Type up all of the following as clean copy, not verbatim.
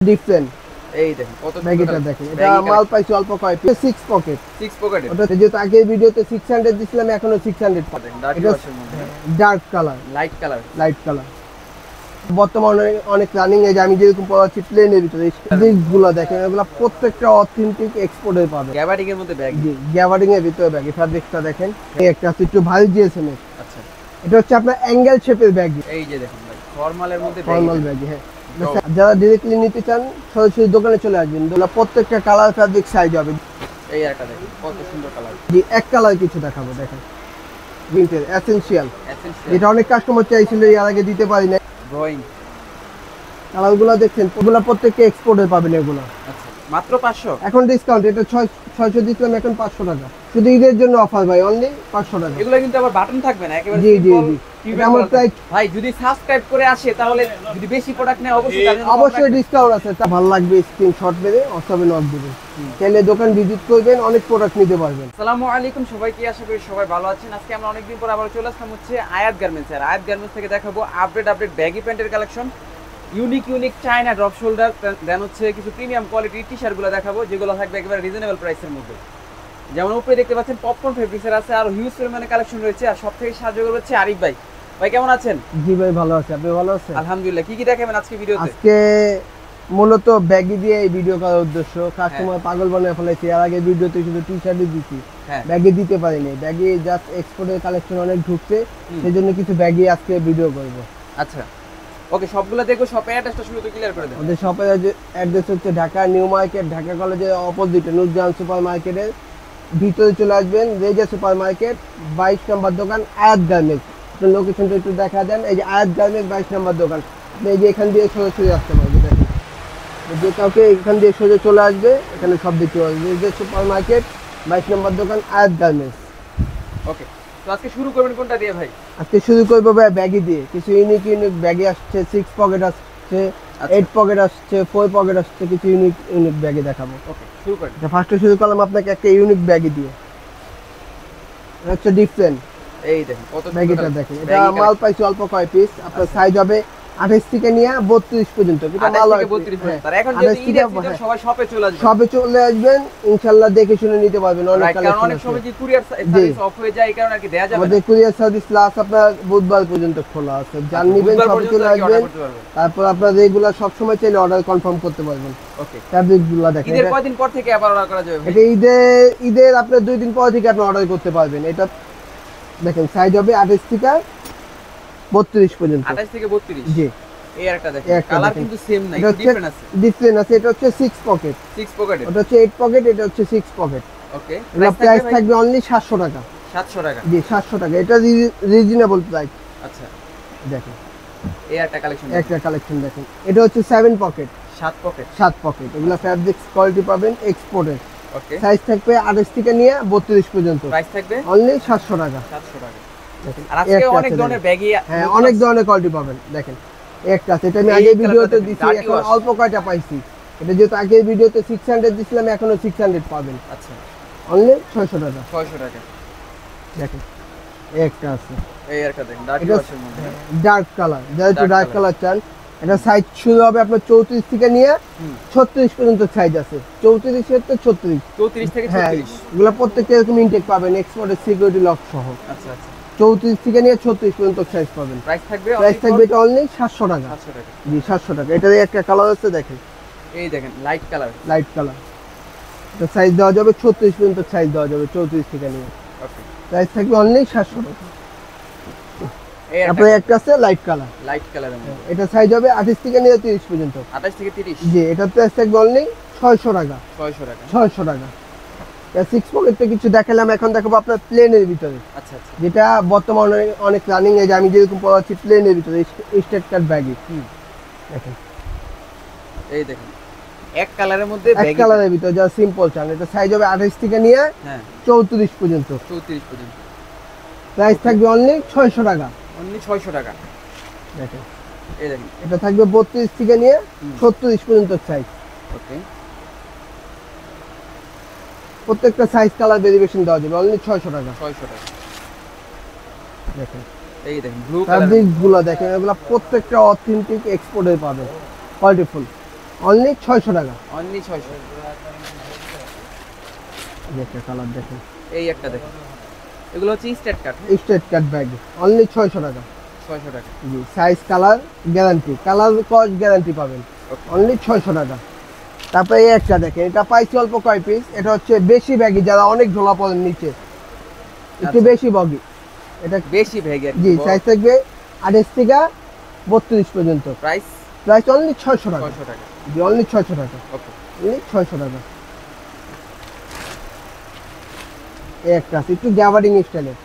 Different এই দেখেন কত ব্যাগটা দেখেন, এটা মাল পাইছি অল্প কয় পিস, 6 পকেট। ওটা যেহেতু আগের ভিডিওতে 600 দিছিলাম, এখনো 600 পাবেন। এটা ডার্ক কালার, লাইট কালার বর্তমানে অনেক রানিং। এই যে আমি যেরকম পড়াচ্ছি প্লেনের ভিতরে, গুলো দেখেন, এগুলো প্রত্যেকটা অথেন্টিক এক্সপোর্টের পাবেন। গ্যাবার্ডিং এর মধ্যে ব্যাগ, জি গ্যাবার্ডিং এর ভিতরে ব্যাগ। ফ্যাব্রিকটা দেখেন, এই একটা আছে একটু ভারী জিএসএম এর। আচ্ছা, এটা হচ্ছে আপনার অ্যাঙ্গেল শেপের ব্যাগ। এই যে দেখুন ভাই, ফর্মালের মধ্যে ফর্মাল ব্যাগ। হ্যাঁ, যারা ডিরেক্টলি নিতে চান সরাসরি দোকানে চলে আসবেন। প্রত্যেকটা কালার ফ্যাব্রিক সাইজ হবে। এই একটা দেখুন কত সুন্দর কালার। জি, এক কালার কিছু দেখাবো, দেখেন ভিন্টেজ এসেনশিয়াল। এটা অনেক কাস্টমার চাইছিল, এর আগে দিতে পারি না। ড্রয়িং কালারগুলো দেখছেন, ওগুলো প্রত্যেকটা এক্সপোর্টে পাবেন এগুলো। আচ্ছা, মাত্র 500 এখন ডিসকাউন্ট। এটা 600 দিছিলাম, এখন 500 টাকা। শুধু ঈদের জন্য অফার ভাই, অনলি 500 টাকা। এগুলো কিন্তু আবার বাটন থাকবে না, একেবারে জি জি জি। ভাই যদি সাবস্ক্রাইব করে আসে, তাহলে যদি বেশি প্রোডাক্ট নেয় অবশ্যই ডিসকাউন্ট আছে। তা ভালো লাগবে স্ক্রিনশট মেরে অথবা নক দিবেন। চাইলে দোকান ভিজিট করবেন, অনেক প্রোডাক্ট নিতে পারবেন। আসসালামু আলাইকুম সবাইকে, আশা করি সবাই ভালো আছেন। আজকে আমরা অনেকদিন পর আবার চলে আসলাম হচ্ছে আয়াত গার্মেন্টস। আর আয়াত গার্মেন্টস থেকে দেখাবো আপডেট ব্যাগি প্যান্টের collection, unique China drop shoulder, then হচ্ছে কিছু প্রিমিয়াম কোয়ালিটির টি শার্টগুলো দেখাবো, যেগুলো থাকবে একেবারে রিজনেবল প্রাইসের মধ্যে। যেমন উপরে দেখতে পাচ্ছেন পপকর্ন ফেব্রিক্সের আছে, আর হিউজ পরিমাণে কালেকশন রয়েছে। আর সবথেকে সাহায্য করবে হচ্ছে আরিফ ভাই। ভাই কেমন আছেন? জি ভাই ভালো আছি, আপনি ভালো আছেন? আলহামদুলিল্লাহ। কি দেখাবেন আজকে ভিডিওতে? আজকে মূলত ব্যাগি দিয়ে এই ভিডিও করার উদ্দেশ্য, কাস্টমার পাগল বানিয়ে ফেলেছে। এর আগে ভিডিওতে শুধু টি শার্টই দিছি, ব্যাগি দিতে পারিনি। ব্যাগি জাস্ট এক্সপোর্টের কালেকশন অনেক ঢুকছে, সেজন্য কিছু ব্যাগি আজকে ভিডিও করব। আচ্ছা ওকে, সবগুলো দেখো। শপের অ্যাড্রেসটা শুরুতে ক্লিয়ার করে দেন। আমাদের শপের অ্যাড্রেস হচ্ছে ঢাকা নিউ মার্কেট, ঢাকা কলেজের অপোজিটে নুরজাহান সুপার মার্কেটের ভিতরে চলে আসবেন। রেজা সুপার মার্কেট 22 নম্বর দোকান, আয়াত গার্মেন্টস। আপনার লোকেশনটা একটু দেখা দেন। এই যে আয়াত গার্মেন্টস 22 নম্বর দোকান। আপনি এই যে এখান দিয়ে সরাসরি আসতে পারবেন। দেখেন, যে কাউকে এখান দিয়ে সোজা চলে আসবে, এখানে সব দেখতে পারবে। রেজা সুপার মার্কেট 22 নম্বর দোকান, আয়াত গার্মেন্টস। ওকে, তো আজকে শুরু করবেন কোনটা দিয়ে ভাই? আজকে শুরু করবো ব্যাগি দিয়ে। কিছু ইউনিক ব্যাগি আসছে, 6 পকেট আসছে, 8 পকেট আসছে, 4 পকেট আসছে। কিছু ইউনিক ব্যাগি দেখাবো। ওকে, শুরু করেন। ফার্স্টে শুরু করলাম আপনাকে একটা ইউনিক ব্যাগি দিয়ে। এটা হচ্ছে ডিফারেন্ট। এই দেখেন কত ব্যাগিটা দেখেন, এটা মাল পাইছি অল্প কয় পিস। আপনার সাইজ হবে 28 থেকে নিয়ে 32 পর্যন্ত। এটা মাল হয় 32 পর্যন্ত। আর এখন যদি ঈদ আছে সবাই শপে চলে আসবে, শপে চলে আসবেন, ইনশাআল্লাহ দেখে শুনে নিতে পারবেন। অনেক কালেকশন, অনেক সময় কি কুরিয়ার সার্ভিস অফ হয়ে যায়, এই কারণে আর কি দেয়া যাবে না। আমাদের কুরিয়ার সার্ভিস লাস্ট আপনার বুধবার পর্যন্ত খোলা আছে। জান নিবেন, শপে চলে আসবেন, তারপর আপনারা রেগুলার সব সময় চাইলে অর্ডার কনফার্ম করতে পারবেন। ওকে, ফ্যাব্রিকগুলো দেখেন। ঈদের কয়দিন পর থেকে আবার অর্ডার করা যাবে? এটা ঈদের আপনার 2 দিন পর থেকে আপনি অর্ডার করতে পারবেন। এটা দেখেন, সাইজ হবে 28 থেকে 32 পর্যন্ত। 28 থেকে 32। জি, এই একটা দেখেন, কালার কিন্তু সেম নাই, ডিফারেন্ট আছে। ডিফারেন্ট আছে। এটা হচ্ছে 6 পকেট। 6 পকেট। ওটা হচ্ছে 8 পকেট, এটা হচ্ছে 6 পকেট। ওকে, প্রাইস থাকবে অনলি 700 টাকা। 700 টাকা? জি, 700 টাকা। এটা রিজনেবল প্রাইস। আচ্ছা, দেখেন এই একটা কালেকশন দেখেন। এটা হচ্ছে 7 পকেট, 7 পকেট। এগুলা ফ্যাব্রিক্স কোয়ালিটি পাবেন এক্সপোর্টের। ওকে, সাইজ থাকবে 28 থেকে নিয়ে 32 পর্যন্ত। প্রাইস থাকবে অনলি 700 টাকা। 700 টাকা। আর আজকে অনেক ধরনের ব্যাগই, হ্যাঁ অনেক ধরনের কোয়ালিটি পাবেন। দেখেন একটা আছে, এটা আমি আগে ভিডিওতে দিছি, এখন অল্প কয়টা পাইছি। এটা যেহেতু আগের ভিডিওতে 600 দিছিলাম, এখনো 600 পাবেন। আচ্ছা, অনলি 600 টাকা। 600 টাকা। দেখেন একটা আছে, এই একটা দেখেন, ডার্ক কালার। যারা একটু ডার্ক কালার চান, এটা সাইজ শুরু হবে আপনার 34 থেকে নিয়ে 36 পর্যন্ত সাইজ আছে। 34 থেকে 36। 34 থেকে 36। এগুলো প্রত্যেকটা এরকম ইনটেক পাবেন, এক্সপোর্টের সিকিউরিটি লক সহ। আচ্ছা আচ্ছা, 34 থেকে নিয়ে 36 পর্যন্ত সাইজ পাবেন। প্রাইস থাকবে এটা অনলি 700 টাকা। 700 টাকা। জি, 700 টাকা। এটার একটা কালার আছে, দেখেন এই দেখেন, লাইট কালার। এটা সাইজ দেওয়া যাবে 36 পর্যন্ত, সাইজ দেওয়া যাবে 34 থেকে নিয়ে। ওকে, প্রাইস থাকবে অনলি 700 টাকা। তারপরে একটা আছে লাইট কালারের মধ্যে। এটা সাইজ হবে 28 থেকে নিয়ে 30 পর্যন্ত। 28 থেকে 30। জি, এটা প্রাইস থাকবে অনলি 600 টাকা। 600 টাকা। 6 পকেটে কিছু দেখালাম, এখন দেখাবো আপনার প্লেনের ভিতরে। আচ্ছা আচ্ছা, যেটা বর্তমানে অনেক রানিং। এই যে আমি যেরকম পড়াচ্ছি প্লেনের ভিতরে, স্টেট কাট ব্যাগি। দেখেন, এই দেখেন এক কালারের মধ্যে এক কালারের ভিতরে যা সিম্পল চান। এটা সাইজ হবে 28 থেকে নিয়ে 34 পর্যন্ত। 34 পর্যন্ত। প্রাইস থাকবে অনলি 600 টাকা। অনলি 600 টাকা। দেখেন, এই দেখেন এটা থাকবে 32 থেকে নিয়ে 36 পর্যন্ত সাইজ। ওকে, প্রত্যেকটা সাইজ কালার ভেরিয়েশন দেওয়া যাবে অনলি 600 টাকা। 600 টাকা। দেখেন, এই দেখেন ব্লু কালার। ফ্যাব্রিকগুলো দেখেন, এগুলো প্রত্যেকটা অথেন্টিক এক্সপোর্টের পাবেন, কোয়ালিটিফুল। অনলি 600 টাকা। অনলি 600। এই একটা কালার দেখেন, এই একটা দেখেন, এগুলো হচ্ছে স্ট্রেট কাট। স্ট্রেট কাট ব্যাগ অনলি 600 টাকা। 600 টাকা। জি, সাইজ কালার গ্যারান্টি, কালার কস গ্যারান্টি পাবেন অনলি 600 টাকা। তারপরে এই একটা দেখেন, এটা পাইছি অল্প কয় পিস, এটা হচ্ছে বেশি ব্যাগি, যারা অনেক ঝোলা পড়েন নিচে, একটু বেশি বগি, এটা বেশি ব্যাগি। জি, সাইজ থাকবে 28 থেকে 32 পর্যন্ত। প্রাইস অনলি 600 টাকা। 600 টাকা। জি, অনলি 600 টাকা। ওকে, অনলি 600 টাকা। এই একটা আছে একটু গ্যাবার্ডিং স্টাইলের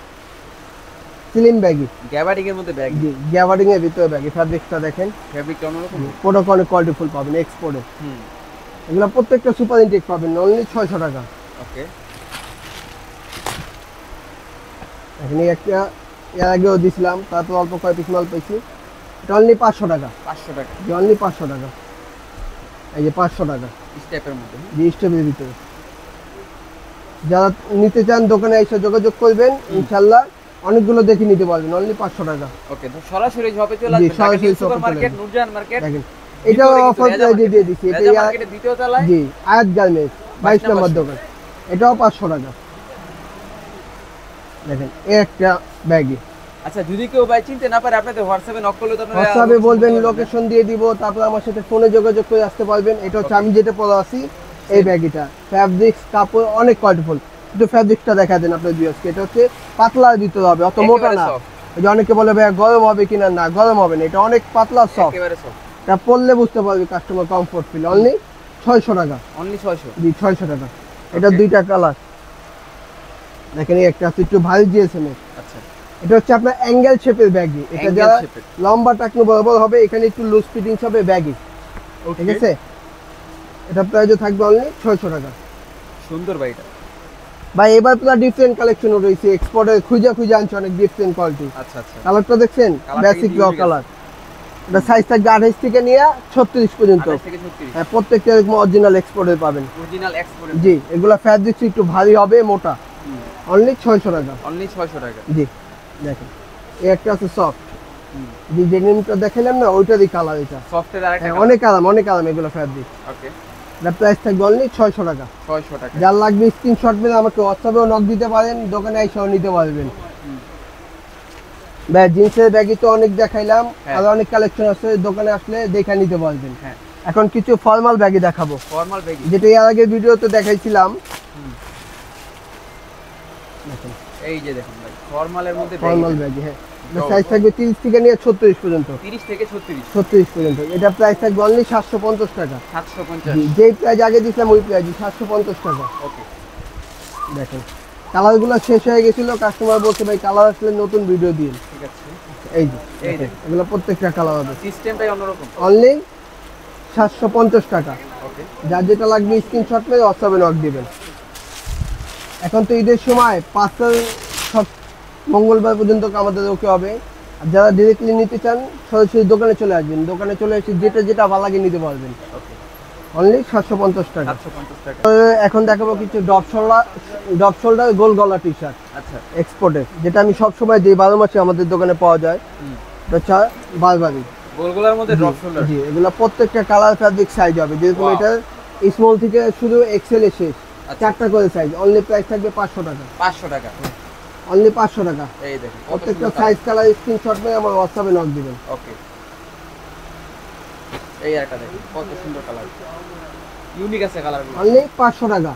স্লিম ব্যাগি, গ্যাবার্ডিং এর মধ্যে ব্যাগ। জি, গ্যাবার্ডিং এর ভিতরে ব্যাগি। ফ্যাব্রিকটা দেখেন, ফেব্রিকটা অন্যরকম। প্রোডাক্ট অনেক কোয়ালিটিফুল পাবেন, এক্সপোর্টে। এগুলো প্রত্যেকটা সুপার ইনটেক পাবেন অনলি 600 টাকা। ওকে, এখানে একটা এর আগেও দিছিলাম, তারপর অল্প কয় পিস মাল পেয়েছি, এটা অনলি 500 টাকা। 500 টাকা। জি, অনলি 500 টাকা। এই যে 500 টাকা স্টেপের মধ্যে। জি, স্টেপের ভিতরে। যারা নিতে চান দোকানে এসে যোগাযোগ করবেন, ইনশাআল্লাহ অনেকগুলো দেখে নিতে পারবেন অনলি 500 টাকা। ওকে, তো সরাসরি শপে চলে জি, আসবেন, ঢাকা সরাসরি নিউ শপে সুপার চলে মার্কেট, আসবেন। নূরজাহান মার্কেট। দেখেন, এটা অফার প্রাইসে দিয়ে দিছি। এটা রেজা মার্কেটের দ্বিতীয় তলায়। জি, আয়াত গার্মেন্টস 22 নম্বর দোকান, এটাও 500 টাকা। দেখেন, এই একটা ব্যাগই। আচ্ছা, যদি কেউ ভাই চিনতে না পারে, আপনাদের হোয়াটসঅ্যাপে নক করলে তো আপনারা হোয়াটসঅ্যাপে বলবেন, লোকেশন দিয়ে দিব, তারপর আমার সাথে ফোনে যোগাযোগ করে আসতে পারবেন। এটা হচ্ছে আমি যেটা পরে আছি এই ব্যাগিটা, ফ্যাব্রিক্স কাপড় অনেক কোয়ালিটিফুল। একটু ফ্যাব্রিক্সটা দেখা দেন আপনার ভিউয়ার্সকে। এটা হচ্ছে পাতলার ভিতরে হবে, অত মোটা না। ওই যে অনেকে বলে ভাই গরম হবে কিনা, না গরম হবে না, এটা অনেক পাতলা সফট। একেবারে সফট। এটা পরলে বুঝতে পারবে কাস্টমার কমফোর্ট ফিল। অনলি 600 টাকা। অনলি 600। জি, 600 টাকা। এটা দুইটা কালার দেখেন, এই একটা আছে একটু ভারী জিএসএম এর। আচ্ছা, এটা হচ্ছে আপনার অ্যাঙ্গেল শেপের ব্যাগি। এটা Angle যারা shape এর। লম্বা টাকনো বরাবর হবে, এখানে একটু লুজ ফিটিংস হবে ব্যাগি, ঠিক আছে। এটা প্রাইসও থাকবে অনলি 600 টাকা। সুন্দর ভাই এটা। ভাই এবার পুরো ডিফারেন্ট কালেকশন রয়েছে, এক্সপোর্টে খুঁজে খুঁজে আনছে অনেক ডিফারেন্ট কোয়ালিটি। আচ্ছা আচ্ছা, কালারটা দেখছেন, কালারটা বেসিক কিন্তু র unique কালার। এটা সাইজ থাকবে 28 থেকে নিয়ে 36 পর্যন্ত। 28 থেকে 36। হ্যাঁ, প্রত্যেকটা এরকম অরিজিনাল এক্সপোর্টের পাবেন। Original export. জি, এগুলা ফ্যাব্রিক্স একটু ভারী হবে, মোটা। অনলি 600 টাকা। অনলি 600 টাকা। জি, দেখেন, এই একটা আছে সফট, জি, ডেনিমটা দেখালাম না, ওইটারই কালার এটা। সফটের আরেকটা হ্যাঁ, অনেক আরাম এগুলো ফ্যাব্রিক। ওকে, এটা প্রাইস থাকবে অনলি 600 টাকা। 600 টাকা। যার লাগবে স্ক্রিনশট মেরে আমাকে হোয়াটসঅ্যাপেও নক দিতে পারেন, দোকানে এসেও নিতে পারবেন। ভাই জিন্সের ব্যাগই তো অনেক দেখাইলাম, আর অনেক কালেকশন আছে, দোকানে আসলে দেখে নিতে পারবেন। হ্যাঁ, এখন কিছু ফর্মাল ব্যাগই দেখাবো, ফর্মাল ব্যাগি। যেটা এর আগে ভিডিওতে দেখাইছিলাম। দেখেন, এই যে দেখুন ভাই, ফর্মালের মধ্যে ফর্মাল ব্যাগই। হ্যাঁ, সাইজ থাকবে 30 থেকে নিয়ে 36 পর্যন্ত। 30 থেকে 36। 36 পর্যন্ত। এটা প্রাইস থাকবে অনলি 750 টাকা। 750। জি, যেই প্রাইস আগে দিয়েছিলাম ওই প্রাইস 750 টাকা। ওকে, দেখেন, কালারগুলো শেষ হয়ে গেছিল, কাস্টমার বলছে ভাই কালার আসলে নতুন ভিডিও দিন। ঠিক আছে। এই যে এই যে এগুলো প্রত্যেকটা কালার হবে সিস্টেমটাই অন্যরকম। অনলি 750 টাকা। ওকে, যার যেটা লাগবে স্ক্রিনশট মেরে হোয়াটসঅ্যাপে নক দিবেন। এখন তো ঈদের সময় পার্সেল সব মঙ্গলবার পর্যন্ত আমাদের ওকে হবে। আর যারা ডিরেক্টলি নিতে চান সরাসরি দোকানে চলে আসবেন, দোকানে চলে এসে যেটা যেটা ভালো লাগে নিতে পারবেন। ওকে, অনলি 750 টাকা। 750 টাকা। এখন দেখাবো কিছু ডপ শোল্ডার গোল গলা টি শার্ট আচ্ছা, এক্সপোর্টের, যেটা আমি সবসময় দিই, 12 মাসে আমাদের দোকানে পাওয়া যায়। এটা হচ্ছে বারবারি গোলগোলার মধ্যে ড্রপ শোল্ডার। জি, এগুলো প্রত্যেকটা কালার ফ্যাব্রিক সাইজ হবে, যেরকম Wow. এটা স্মল থেকে শুধু এক্সেল এ শেষ, চারটা করে সাইজ। অনলি প্রাইস থাকবে 500 টাকা। 500 টাকা। অনলি 500 টাকা। এই দেখুন, কত প্রত্যেকটা সুন্দর সাইজ কালার স্ক্রিনশট নিয়ে আমার হোয়াটসঅ্যাপে নক দিবেন। ওকে, এই একটা দেখুন, কত সুন্দর কালার, ইউনিক আছে কালারগুলো। অনলি 500 টাকা।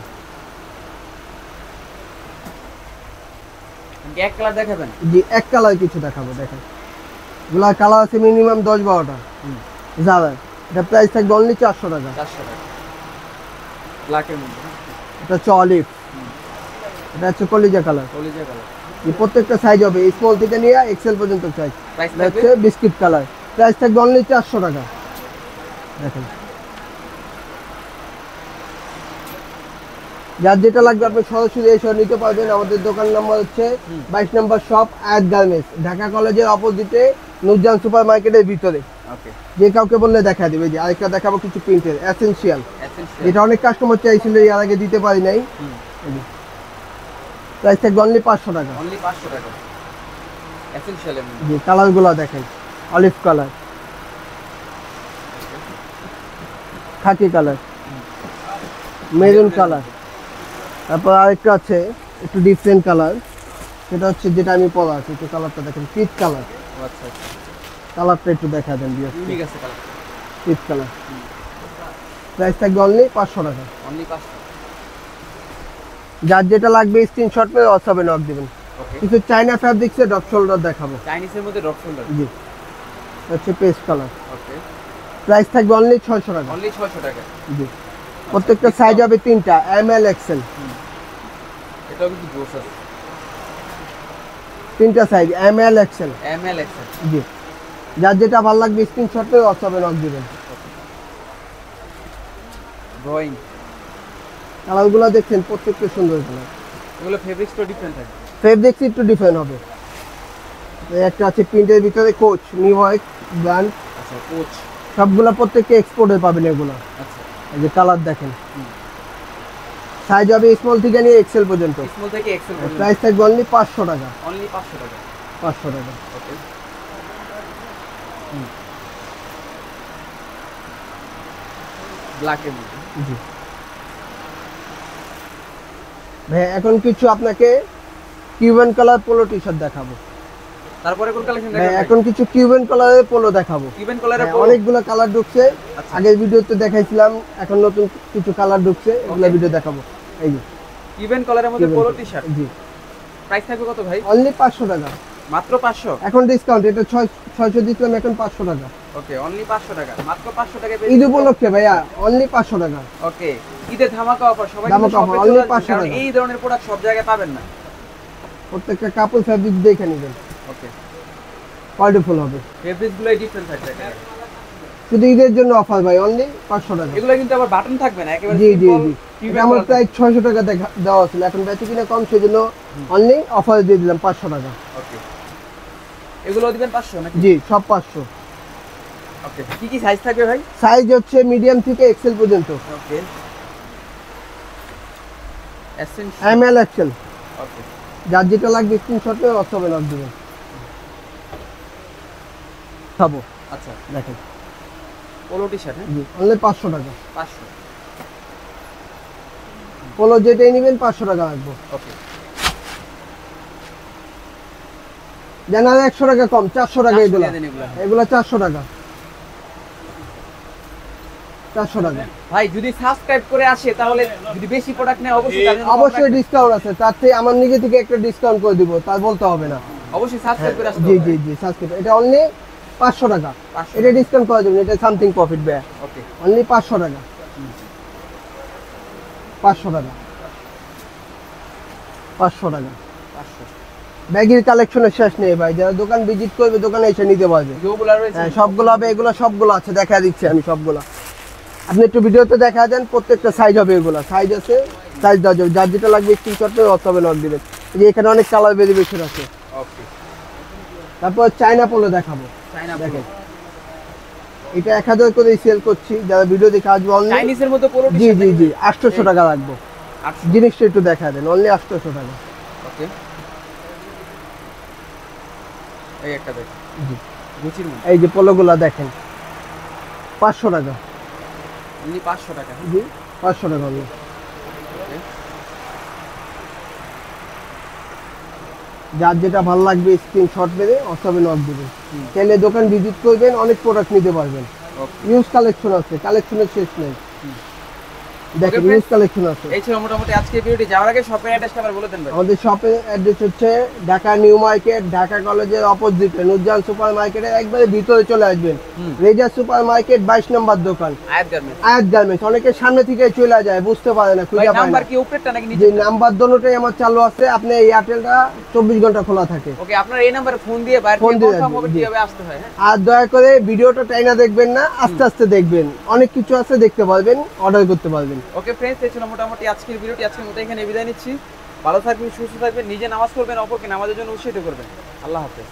এক কালার দেখাবেন? জি, এক কালার কিছু দেখাবো। দেখেন, এগুলা কালার আছে মিনিমাম 10-12টা। যারা এটা প্রাইস থাকবে অনলি 400 টাকা। 400 টাকা। ব্ল্যাকের মধ্যে, এটা হচ্ছে অলিভ, এটা হচ্ছে কলিজা কালার। কলিজা কালার। এই প্রত্যেকটা সাইজ হবে স্মল থেকে নিয়ে এক্সেল পর্যন্ত সাইজ। প্রাইস এটা থাকবে হচ্ছে বিস্কিট কালার, প্রাইস থাকবে অনলি 400 টাকা। দেখেন, যার যেটা লাগবে আপনি সরাসরি এসে নিতে পারবেন। আমাদের দোকান নাম্বার হচ্ছে 22 নম্বর শপ, আয়াত গার্মেন্টস, ঢাকা কলেজের অপোজিটে, নূরজাহান সুপার মার্কেটের ভিতরে। ওকে, যে কাউকে বললে দেখা দেবে। যে আরেকটা দেখাবো কিছু প্রিন্টের এসেনশিয়াল, যেটা অনেক কাস্টমার চাইছিল, এর আগে দিতে পারি নাই। প্রাইস থাকবে অনলি 500 টাকা। অনলি 500 টাকা। এসেনশিয়াল এর মধ্যে। যে কালারগুলো দেখেন, অলিভ কালার, খাকি কালার, মেরুন কালার। তারপর আরেকটা আছে একটু ডিফারেন্ট কালার, সেটা হচ্ছে যেটা আমি পরা আছে, একটু কালারটা দেখেন, পিট কালার। আচ্ছা আচ্ছা, কালারটা একটু দেখা দেন, ইউনিক আছে কালার। পিট কালার। প্রাইস থাকবে অনলি 500 টাকা। অনলি 500। যার যেটা লাগবে স্ক্রিনশট মেরে হোয়াটসঅ্যাপে নক দিবেন। ওকে, কিছু চাইনা ফ্যাব্রিক্সে ডপ শোল্ডার দেখাবো। চাইনিজের মধ্যে ড্রপ শোল্ডার। জি, হচ্ছে পেস্ট কালার। ওকে, প্রাইস থাকবে অনলি 600 টাকা। অনলি 600 টাকা। জি, প্রত্যেকটা সাইজ হবে 3টা, এম এল এক্সেল। এটাও কিন্তু জোস আছে। 3টা size, M L XL. M L XL. জি, যার যেটা ভালো লাগবে স্ক্রিনশট মেরে হোয়াটসঅ্যাপে নক দিবেন। ড্রয়িং, কালারগুলো দেখছেন প্রত্যেকটা সুন্দর কালার। এগুলো ফেব্রিক্সটা ডিফারেন্ট থাকে। ফেব্রিক্স একটু ডিফারেন্ট হবে। এই একটা আছে প্রিন্টের ভিতরে কোচ, নিউ হোয়াইট ব্র্যান্ড। আচ্ছা, কোচ। সবগুলা প্রত্যেকটা এক্সপোর্টে পাবেন এগুলো। আচ্ছা, এই যে কালার দেখেন, সাইজ হবে স্মল থেকে নিয়ে এক্সেল পর্যন্ত। স্মল থেকে এক্সেল পর্যন্ত। প্রাইস থাকবে অনলি 500 টাকা। অনলি 500 টাকা। 500 টাকা। ওকে, ব্ল্যাক এর মধ্যে। জি ভাই, এখন কিছু আপনাকে Cuban colour polo T shirt দেখাবো। তারপরে কোন কালেকশন ভাই দেখাবেন? এখন কিছু কিউবেন কালারের পোলো দেখাবো। ইভেন্ট কালারে হ্যাঁ, অনেকগুলো কালার ঢুকছে। আচ্ছা। আগের ভিডিওতে দেখাইছিলাম, এখন নতুন কিছু কালার ঢুকছে, এগুলো ভিডিও দেখাবো। এই যে ইভেন্ট কালারের মধ্যে Cuban পোলো color। টি-শার্ট। জি, প্রাইস থাকবে কত ভাই? অনলি 500 টাকা। মাত্র 500। এখন ডিসকাউন্ট, এটা 600 দিছিলাম, এখন 500 টাকা। ওকে, অনলি 500 টাকা। মাত্র 500 টাকায় ঈদ উপলক্ষে ভাইয়া অনলি 500 টাকা। ওকে, ঈদের ধামাকা অফার। সবাই ধামাকা কিন্তু offer, শপে only চলে আসবেন, 500 কারণ টাকা। এই ধরনের প্রোডাক্ট সব জায়গায় পাবেন না। প্রত্যেকটা কাপড় ফ্যাব্রিক দেখে নেবেন, ওকে, কোয়ালিটিফুল হবে। ফেব্রিক্স গুলোই ডিফারেন্ট থাকবে। শুধু ঈদের জন্য অফার ভাই, অনলি 500 টাকা। এগুলো কিন্তু আবার বাটন থাকবে না, একেবারে জি জি সিম্পল। জি, এটা আমার প্রায় 600 টাকা দেওয়া ছিল, এখন বেচে কিনা কম, সেজন্য অনলি অফার দিয়ে দিলাম 500 টাকা। ওকে, এগুলো দিবেন 500 নাকি? জি, সব 500। ওকে, কি কি সাইজ থাকবে ভাই? সাইজ হচ্ছে মিডিয়াম থেকে এক্সেল পর্যন্ত, ওকে, এসেন্স। M L XL. ওকে, যার যেটা লাগবে স্ক্রিনশট করে হোয়াটসঅ্যাপে নক দিবেন। খাবো, আচ্ছা, দেখেন। Polo T-shirt. হ্যাঁ, জি, অনলি 500 টাকা। 500। পোলো যেটাই নেবেন 500 টাকা লাগবে। ওকে, জানা 100 টাকা কম, 400 টাকা এগুলো। এগুলো 400 টাকা। 400 টাকা। ভাই যদি সাবস্ক্রাইব করে আসে, তাহলে যদি বেশি প্রোডাক্ট নেয় অবশ্যই তার জন্য অবশ্যই ডিসকাউন্ট আছে, তার থেকে আমার নিজে থেকে একটা ডিসকাউন্ট করে দিব, তার বলতে হবে না। অবশ্যই সাবস্ক্রাইব করে আসতে জি হবে। জি জি, সাবস্ক্রাইব। এটা অনলি 500 টাকা। 500 এটা ডিসকাউন্ট করে দেবেন, এটা সামথিং প্রফিট ব্যয়। ওকে, অনলি 500 টাকা। 500 টাকা। 500 টাকা। 500। ব্যাগের কালেকশনের শেষ নেই ভাই, যারা দোকান ভিজিট করবে দোকানে এসে নিতে পারবে। যেগুলো রয়েছে হ্যাঁ, সবগুলো হবে, এগুলো সবগুলো আছে, দেখা দিচ্ছি আমি সবগুলো। আপনি একটু ভিডিওতে দেখা দেন, প্রত্যেকটা সাইজ হবে, এগুলো সাইজ আছে, সাইজ দেওয়া যাবে। যার যেটা লাগবে স্ক্রিনশট করে হোয়াটসঅ্যাপে নক দিবেন। এই যে এখানে অনেক কালার ভেরিয়েশন আছে। ওকে, তারপর চায়না পোলো দেখাবো, চাইনা দেখেন। এটা 1000 করে সেল করছি, যারা ভিডিও দেখে আসবে অনলি। চাইনিজের মধ্যে পোলো জি টি-শার্ট। জি জি, 800 টাকা লাগবে। 800। জিনিসটা একটু দেখা দেন, অনলি 800 টাকা। ওকে, এই একটা দেখ, জি, গুচির মধ্যে এই যে পোলোগুলা দেখেন, 500 টাকা। অনলি 500 টাকা। জি, 500 টাকা only। ওকে, যার যেটা ভালো লাগবে স্ক্রিনশট মেরে হোয়াটসঅ্যাপে নক দিবেন। চাইলে দোকান ভিজিট করবেন, অনেক প্রোডাক্ট নিতে পারবেন। ওকে, ইউজ কালেকশন আছে, কালেকশনের শেষ নেই। দেখেন, Okay, ইউজ কালেকশন আছে। এই ছিল মোটামুটি আজকে ভিডিওটি। যাওয়ার আগে শপের অ্যাড্রেসটা আবার বলে দেন ভাই। আমাদের শপের অ্যাড্রেস হচ্ছে ঢাকা নিউ মার্কেট, ঢাকা কলেজের অপোজিটে নুরজাহান সুপার মার্কেটের একবারে ভিতরে চলে আসবেন। রেজা সুপার মার্কেট 22 নম্বর দোকান, আয়াত গার্মেন্টস। আয়াত গার্মেন্টস। অনেকে সামনে থেকে চলে যায়, বুঝতে পারে না, ভাই খুঁজে পায় নাম্বার না। কি উপরেরটা নাকি যে নিচেরটা? নাম্বার দোনোটাই আমার চালু আছে, আপনি এয়ারটেলটা 24 ঘন্টা খোলা থাকে। ওকে, আপনার এই নাম্বারে ফোন দিয়ে বাইরে ফোন থেকে দিয়ে কনফার্ম হবে জি। কিভাবে আসতে হয়। হ্যাঁ, আর দয়া করে ভিডিওটা টাইনা দেখবেন না, আস্তে আস্তে দেখবেন, অনেক কিছু আছে দেখতে পারবেন, অর্ডার করতে পারবেন। ওকে ফ্রেন্ডস, এই ছিল মোটামুটি আজকের ভিডিওটি। আজকের মতো এখানে বিদায় নিচ্ছি। ভালো থাকবেন, সুস্থ থাকবেন, নিজে নামাজ পড়বেন, অপরকে নামাজের জন্য উৎসাহিত করবেন। আল্লাহ হাফেজ।